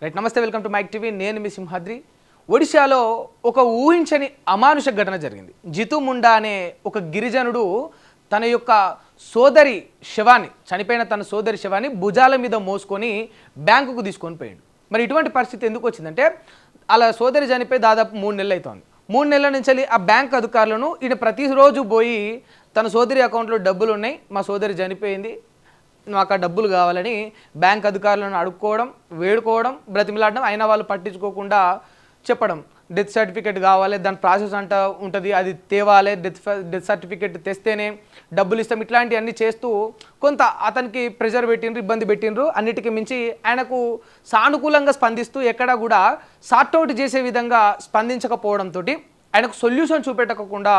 Right, నమస్తే, welcome to mic TV. నేను మీ సింహాద్రి. ఒడిశాలో ఒక ఊహించని అమానుష ఘటన జరిగింది. జితు ముండా అనే ఒక గిరిజనుడు తన యొక్క సోదరి శవాన్ని, చనిపోయిన తన సోదరి శవాన్ని భుజాల మీద మోసుకొని బ్యాంకుకు తీసుకొని పోయాడు. మరి ఇటువంటి పరిస్థితి ఎందుకు వచ్చిందంటే, అలా సోదరి చనిపోయి దాదాపు 3 నెలలు అవుతుంది. 3 నెలల నుంచి ఆ బ్యాంక్ అధికారులను ఈయన ప్రతిరోజు పోయి తన సోదరి అకౌంట్లో డబ్బులు ఉన్నాయి, మా సోదరి చనిపోయింది, నాకు ఆ డబ్బులు కావాలని బ్యాంక్ అధికారులను అడుక్కోవడం, వేడుకోవడం, బ్రతిమలాడడం, అయినా వాళ్ళు పట్టించుకోకుండా చెప్పడం డెత్ సర్టిఫికేట్ కావాలి, దాని ప్రాసెస్ అంట ఉంటుంది, అది తేవాలి, డెత్ సర్టిఫికేట్ తెస్తేనే డబ్బులు ఇస్తాం, ఇట్లాంటివన్నీ చేస్తూ కొంత అతనికి ప్రెషర్ పెట్టిండ్రు, ఇబ్బంది పెట్టిండ్రు. అన్నిటికీ మించి ఆయనకు సానుకూలంగా స్పందిస్తూ ఎక్కడా కూడా సార్ట్అవుట్ చేసే విధంగా స్పందించకపోవడంతో ఆయనకు సొల్యూషన్ చూపెట్టకుండా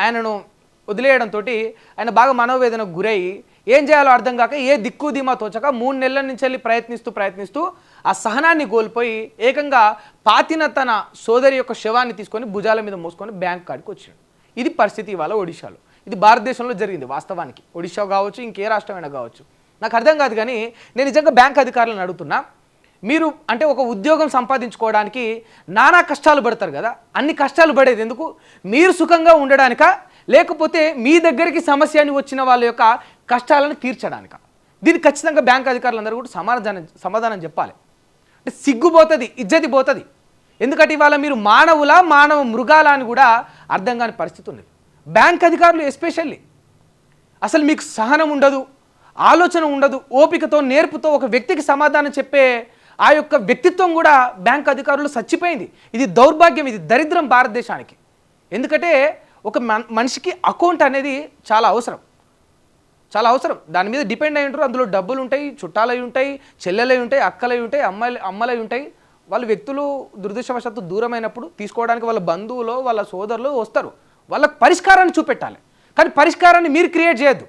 ఆయనను వదిలేయడంతో ఆయన బాగా మనోవేదనకు గురై ఏం చేయాలో అర్థం కాక ఏ దిక్కు ధీమా తోచక 3 నెలల నుంచి వెళ్ళి ప్రయత్నిస్తూ ఆ సహనాన్ని కోల్పోయి ఏకంగా పాతిన తన సోదరి యొక్క శవాన్ని తీసుకొని భుజాల మీద మోసుకొని బ్యాంక్ కాడికి వచ్చాడు. ఇది పరిస్థితి ఇవాళ ఒడిశాలో. ఇది భారతదేశంలో జరిగింది వాస్తవానికి. ఒడిశా కావచ్చు, ఇంకే రాష్ట్రమైనా కావచ్చు, నాకు అర్థం కాదు. కానీ నేను నిజంగా బ్యాంక్ అధికారులను అడుగుతున్నా, మీరు అంటే ఒక ఉద్యోగం సంపాదించుకోవడానికి నానా కష్టాలు పడతారు కదా, అన్ని కష్టాలు పడేది ఎందుకు? మీరు సుఖంగా ఉండడానిక, లేకపోతే మీ దగ్గరికి సమస్య అని వచ్చిన వాళ్ళ యొక్క కష్టాలను తీర్చడానిక? దీనికి ఖచ్చితంగా బ్యాంక్ అధికారులందరూ కూడా సమాధానం చెప్పాలి. అంటే సిగ్గుపోతుంది, ఇజ్జతి పోతుంది. ఎందుకంటే ఇవాళ మీరు మానవ మృగాల అని కూడా అర్థం కాని పరిస్థితి ఉన్నది. బ్యాంక్ అధికారులు ఎస్పెషల్లీ అసలు మీకు సహనం ఉండదు, ఆలోచన ఉండదు, ఓపికతో నేర్పుతో ఒక వ్యక్తికి సమాధానం చెప్పే ఆ యొక్క వ్యక్తిత్వం కూడా బ్యాంక్ అధికారులు చచ్చిపోయింది. ఇది దౌర్భాగ్యం, ఇది దరిద్రం భారతదేశానికి. ఎందుకంటే ఒక మనిషికి అకౌంట్ అనేది చాలా అవసరం. దాని మీద డిపెండ్ అయి ఉంటారు. అందులో డబ్బులు ఉంటాయి, చుట్టాలై ఉంటాయి, చెల్లెలై ఉంటాయి, అక్కలై ఉంటాయి, అమ్మలై ఉంటాయి. వాళ్ళ వ్యక్తులు దురదృష్టవశాత్తు దూరమైనప్పుడు తీసుకోవడానికి వాళ్ళ బంధువులు, వాళ్ళ సోదరులు వస్తారు. వాళ్ళకు పరిష్కారాన్ని చూపెట్టాలి, కానీ పరిష్కారాన్ని మీరు క్రియేట్ చేయొద్దు.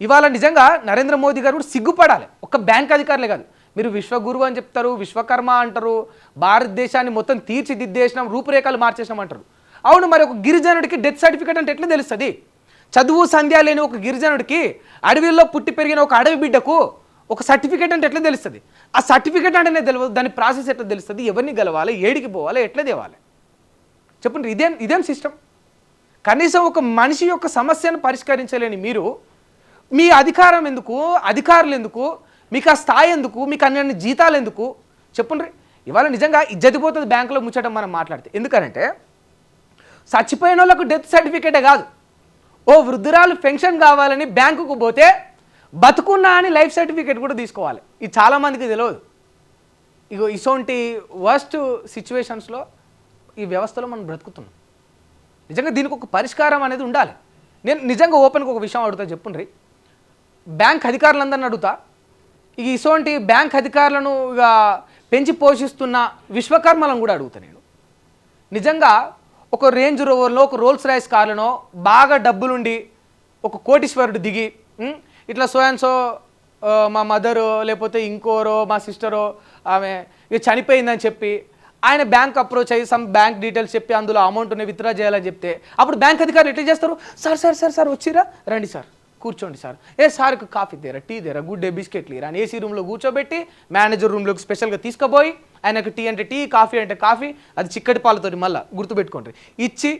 ఇవాళ నిజంగా నరేంద్ర మోదీ గారు కూడా సిగ్గుపడాలి. ఒక బ్యాంక్ అధికారులే కాదు, మీరు విశ్వగురువు అని చెప్తారు, విశ్వకర్మ అంటారు, భారతదేశాన్ని మొత్తం తీర్చిదిద్దేసినాం, రూపురేఖలు మార్చేసినాం అంటారు. అవును, మరి ఒక గిరిజనుడికి డెత్ సర్టిఫికేట్ అంటే ఎట్లా తెలుస్తుంది? చదువు సంధ్య లేని ఒక గిరిజనుడికి, అడవిలో పుట్టి పెరిగిన ఒక అడవి బిడ్డకు ఒక సర్టిఫికేట్ అంటే ఎట్లా తెలుస్తుంది? ఆ సర్టిఫికేట్ అంటేనే తెలియదు, దాని ప్రాసెస్ ఎట్లా తెలుస్తుంది? ఎవరిని గెలవాలి, ఏడికి పోవాలి, ఎట్లా తేవాలి? చెప్పండి, ఇదేం సిస్టమ్? కనీసం ఒక మనిషి యొక్క సమస్యను పరిష్కరించలేని మీరు, మీ అధికారం ఎందుకు, అధికారులు ఎందుకు, మీకు ఆ స్థాయి ఎందుకు, మీకు అన్ని జీతాలు ఎందుకు? చెప్పండి. ఇవాళ నిజంగా ఇజ్జతిపోతుంది బ్యాంకులో ముచ్చటం మనం మాట్లాడితే. ఎందుకనంటే చచ్చిపోయిన వాళ్ళకు డెత్ సర్టిఫికేటే కాదు, ఓ వృద్ధురాలు పెన్షన్ కావాలని బ్యాంకుకు పోతే బతుకున్నా అని లైఫ్ సర్టిఫికేట్ కూడా తీసుకోవాలి. ఇది చాలామందికి తెలియదు. ఇగో ఇటువంటి వర్స్ట్ సిచ్యువేషన్స్లో ఈ వ్యవస్థలో మనం బ్రతుకుతున్నాం. నిజంగా దీనికి ఒక పరిష్కారం అనేది ఉండాలి. నేను నిజంగా ఓపెన్గా ఒక విషయం అడుగుతా, చెప్పుండ్రి. బ్యాంక్ అధికారులందరిని అడుగుతా, ఇటువంటి బ్యాంక్ అధికారులను ఇక పెంచి పోషిస్తున్న విశ్వకర్మలను కూడా అడుగుతా. నేను నిజంగా ఒక రేంజ్ రోవర్లో, ఒక రోల్స్ రాయిస్ కార్లను బాగా డబ్బులుండి ఒక కోటీశ్వరుడు దిగి ఇట్లా సో అండ్ సో మా మదరు లేకపోతే ఇంకోరో మా సిస్టరో ఆమె ఇక చనిపోయిందని చెప్పి ఆయన బ్యాంక్ అప్రోచ్ అయ్యి సమ్ బ్యాంక్ డీటెయిల్స్ చెప్పి అందులో అమౌంట్ని విత్డ్రా చేయాలని చెప్తే అప్పుడు బ్యాంక్ అధికారులు ఎట్లా చేస్తారు? సార్ వచ్చిరా, రండి సార్, కూర్చోండి సార్, సార్కి కాఫీ దేరా, టీ దేరా, గుడ్ డే బిస్కెట్లు ఇరా అని ఏసీ రూమ్లో కూర్చోబెట్టి మేనేజర్ రూమ్లోకి స్పెషల్గా తీసుకుపోయి ఆయనకు టీ అంటే టీ, కాఫీ అంటే కాఫీ, అది చిక్కటి పాలతోటి మళ్ళీ గుర్తుపెట్టుకోండి ఇచ్చి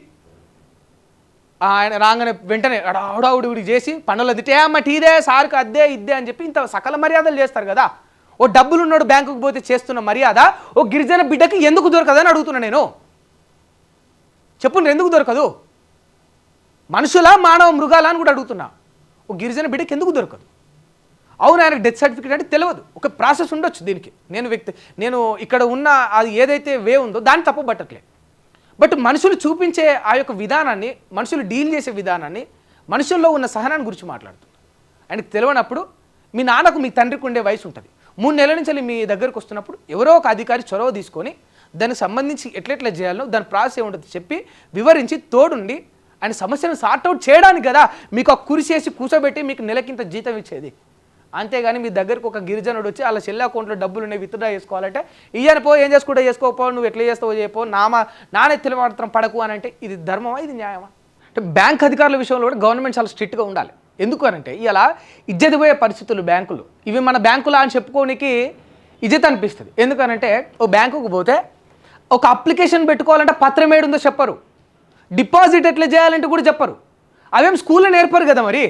ఆయన రాగానే వెంటనే అడావుడి చేసి పనులు తిట్టే అమ్మ టీదే, సార్కి అద్దే ఇద్దే అని చెప్పి ఇంత సకల మర్యాదలు చేస్తారు కదా. ఓ డబ్బులున్నాడు బ్యాంకుకు పోతే చేస్తున్న మర్యాద ఓ గిరిజన బిడ్డకి ఎందుకు దొరకదని అడుగుతున్నా నేను. చెప్పండి, ఎందుకు దొరకదు? మనుషుల మానవ మృగాల అని కూడా అడుగుతున్నా. ఒక గిరిజన బిడ్డకి ఎందుకు దొరకదు? అవును, ఆయనకు డెత్ సర్టిఫికేట్ అంటే తెలియదు, ఒక ప్రాసెస్ ఉండొచ్చు దీనికి. నేను ఇక్కడ ఉన్న అది ఏదైతే వే ఉందో దాన్ని తప్పు పట్టట్లే. బట్ మనుషులు చూపించే ఆ యొక్క విధానాన్ని, మనుషులు డీల్ చేసే విధానాన్ని, మనుషుల్లో ఉన్న సహనాన్ని గురించి మాట్లాడుతున్నారు. ఆయనకు తెలియనప్పుడు మీ నాన్నకు మీ తండ్రికి ఉండే వయసు ఉంటుంది. 3 నెలల నుంచి మీ దగ్గరకు వస్తున్నప్పుడు ఎవరో ఒక అధికారి చొరవ తీసుకొని దానికి సంబంధించి ఎట్లెట్లా చేయాలో దాని ప్రాసెస్ ఏముంటుంది చెప్పి వివరించి తోడుండి ఆయన సమస్యను సార్ట్అవుట్ చేయడానికి కదా మీకు ఆ కురిసేసి కూర్చోబెట్టి మీకు నెలకింత జీతం ఇచ్చేది. అంతేగాని మీ దగ్గరకు ఒక గిరిజనుడు వచ్చి వాళ్ళ చెల్లి అకౌంట్లో డబ్బులు ఉన్నాయి విత్డ్రా చేసుకోవాలంటే ఇయ్యనిపో, ఏం చేసుకుంటా చేసుకోపో, నువ్వు ఎట్లా చేస్తావో చేయపో, నానే తెలిమాత్రం పడకు అని అంటే ఇది ధర్మమా, ఇది న్యాయమా? అంటే బ్యాంక్ అధికారుల విషయంలో కూడా గవర్నమెంట్ చాలా స్ట్రిక్ట్గా ఉండాలి. ఎందుకు అనంటే ఇలా ఇజ్జతి పోయే పరిస్థితులు బ్యాంకులు ఇవి మన బ్యాంకులా అని చెప్పుకోనికి ఇజ్జత్ అనిపిస్తుంది. ఎందుకనంటే ఓ బ్యాంకుకు పోతే ఒక అప్లికేషన్ పెట్టుకోవాలంటే పత్రం ఏడుందో చెప్పరు, డిపాజిట్ ఎట్లా చేయాలంటే కూడా చెప్పరు. అవేం స్కూల్లో నేర్పరు కదా, మరి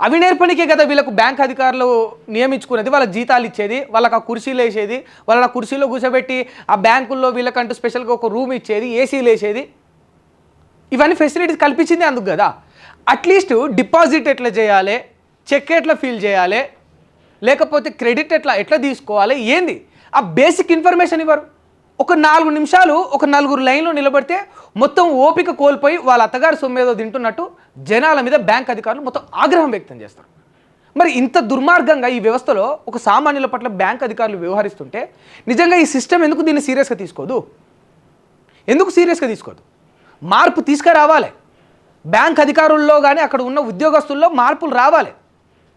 అవి నేర్పనికే కదా వీళ్ళకు బ్యాంక్ అధికారులు నియమించుకునేది, వాళ్ళకి జీతాలు ఇచ్చేది, వాళ్ళకి ఆ కుర్చీలు వేసేది, వాళ్ళని ఆ కుర్చీలో కూర్చోబెట్టి ఆ బ్యాంకుల్లో వీళ్ళకంటూ స్పెషల్గా ఒక రూమ్ ఇచ్చేది, ఏసీలు వేసేది. ఇవన్నీ ఫెసిలిటీస్ కల్పించింది అందుకు కదా. అట్లీస్ట్ డిపాజిట్ ఎట్లా చేయాలి, చెక్ ఎట్లా ఫిల్ చేయాలి, లేకపోతే క్రెడిట్ ఎట్లా తీసుకోవాలి, ఏంది ఆ బేసిక్ ఇన్ఫర్మేషన్ ఇవ్వరు. ఒక 4 నిమిషాలు ఒక 4 లైన్లో నిలబడితే మొత్తం ఓపిక కోల్పోయి వాళ్ళ అత్తగారి సొమ్మేదో తింటున్నట్టు జనాల మీద బ్యాంక్ అధికారులు మొత్తం ఆగ్రహం వ్యక్తం చేస్తారు. మరి ఇంత దుర్మార్గంగా ఈ వ్యవస్థలో ఒక సామాన్యుల పట్ల బ్యాంక్ అధికారులు వ్యవహరిస్తుంటే నిజంగా ఈ సిస్టమ్ ఎందుకు దీన్ని సీరియస్గా తీసుకోదు? ఎందుకు సీరియస్గా తీసుకోదు? మార్పు తీసుకురావాలి. బ్యాంక్ అధికారుల్లో కానీ అక్కడ ఉన్న ఉద్యోగస్తుల్లో మార్పులు రావాలి.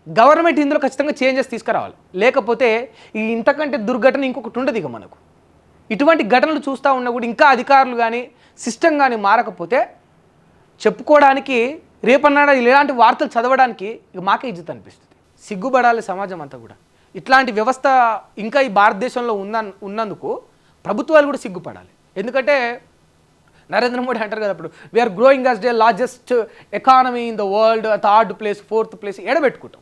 గవర్నమెంట్ ఇందులో ఖచ్చితంగా చేంజెస్ తీసుకురావాలి. లేకపోతే ఈ ఇంతకంటే దుర్ఘటన ఇంకొకటి ఉండదు ఇక మనకు. ఇటువంటి ఘటనలు చూస్తూ ఉన్నా కూడా ఇంకా అధికారులు కానీ సిస్టమ్ కానీ మారకపోతే చెప్పుకోవడానికి రేపన్నాడ ఇలాంటి వార్తలు చదవడానికి ఇక మాకే ఇజ్జత్ అనిపిస్తుంది. సిగ్గుపడాలి సమాజం అంతా కూడా. ఇట్లాంటి వ్యవస్థ ఇంకా ఈ భారతదేశంలో ఉన్నందుకు ప్రభుత్వాలు కూడా సిగ్గుపడాలి. ఎందుకంటే నరేంద్ర మోడీ అంటారు కదా అప్పుడు, we're growing as the largest economy in the world, 3rd place 4th place ఎడబెట్టుకుంటాం.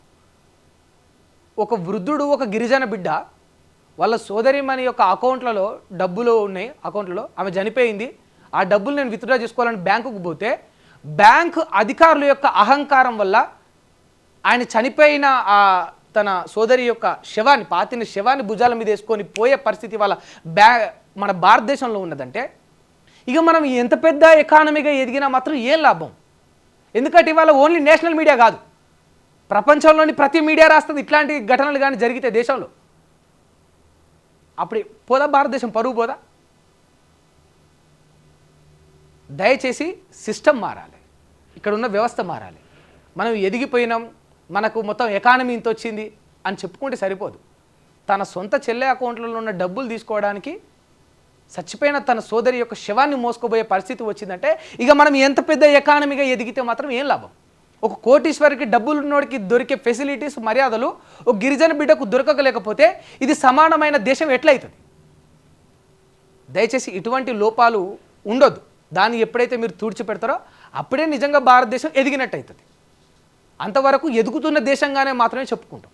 ఒక వృద్ధుడు, ఒక గిరిజన బిడ్డ వాళ్ళ సోదరిమణి యొక్క అకౌంట్లలో డబ్బులు ఉన్నాయి, అకౌంట్లలో ఆమె చనిపోయింది, ఆ డబ్బులు నేను విత్డ్రా చేసుకోవాలని బ్యాంకుకు పోతే బ్యాంకు అధికారుల యొక్క అహంకారం వల్ల ఆయన చనిపోయిన తన సోదరి యొక్క శవాన్ని, పాతిన శవాన్ని భుజాల మీద వేసుకొని పోయే పరిస్థితి వాళ్ళ మన భారతదేశంలో ఉన్నదంటే ఇక మనం ఎంత పెద్ద ఎకానమీగా ఎదిగినా మాత్రం ఏం లాభం? ఎందుకంటే ఇవాళ ఓన్లీ నేషనల్ మీడియా కాదు, ప్రపంచంలోని ప్రతి మీడియా రాస్తుంది ఇట్లాంటి ఘటనలు కానీ జరిగితే దేశంలో. అప్పుడు పోదా భారతదేశం పరువు పోదా? దయచేసి సిస్టమ్ మారాలి, ఇక్కడ ఉన్న వ్యవస్థ మారాలి. మనం ఎదిగిపోయినాం, మనకు మొత్తం ఎకానమీ ఇంత వచ్చింది అని చెప్పుకుంటే సరిపోదు. తన సొంత చెల్లె అకౌంట్లలో ఉన్న డబ్బులు తీసుకోవడానికి చచ్చిపోయిన తన సోదరి యొక్క శవాన్ని మోసుకోబోయే పరిస్థితి వచ్చిందంటే ఇక మనం ఎంత పెద్ద ఎకానమీగా ఎదిగితే మాత్రం ఏం లాభం? ఒక కోటీశ్వరికి డబ్బులున్నోడికి దొరికే ఫెసిలిటీస్, మర్యాదలు ఒక గిరిజన బిడ్డకు దొరకలేకపోతే ఇది సమానమైన దేశం ఎట్లయితుంది? దయచేసి ఇటువంటి లోపాలు ఉండొద్దు. దాన్ని ఎప్పుడైతే మీరు తుడిచిపెడతారో అప్పుడే నిజంగా భారతదేశం ఎదిగినట్టు అవుతుంది. అంతవరకు ఎదుగుతున్న దేశంగానే మాత్రమే చెప్పుకుంటాం.